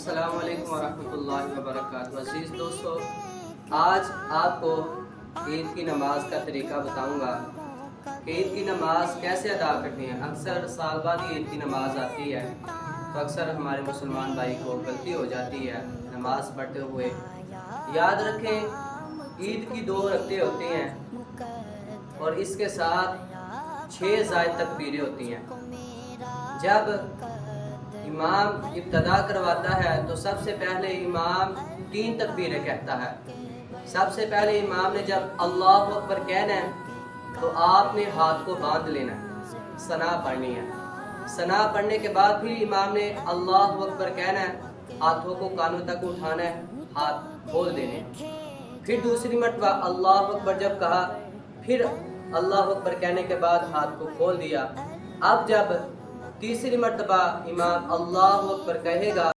अस्सलाम वालेकुम वरहमतुल्लाहि वबरकातुहू। अज़ीज़ दोस्तों, आज आपको ईद की नमाज का तरीका बताऊंगा कि ईद की नमाज कैसे अदा करनी है। अक्सर साल बाद ईद की नमाज आती है तो अक्सर हमारे मुसलमान भाई को गलती हो जाती है नमाज पढ़ते हुए। याद रखें, ईद की 2 रकतें होती हैं और इसके साथ 6 ज़ायद तकबीरें होती हैं। जब इमाम इब्तदा करवाता है तो सबसे पहले इमाम 3 तकबीरें कहता है। सबसे पहले इमाम ने जब अल्लाहु अकबर कहना है तो आपने हाथ को बांध लेना है, सना पढ़नी है। सना पढ़ने के बाद फिर इमाम ने अल्लाहु अकबर कहना है, हाथों को कानों तक उठाना है, हाथ खोल देने हैं। फिर दूसरी मरतबा अल्लाहु अकबर जब कहा, फिर अल्लाहु अकबर कहने के बाद हाथ को खोल दिया। अब जब तीसरी मरतबा इमाम अल्लाहु अकबर कहेगा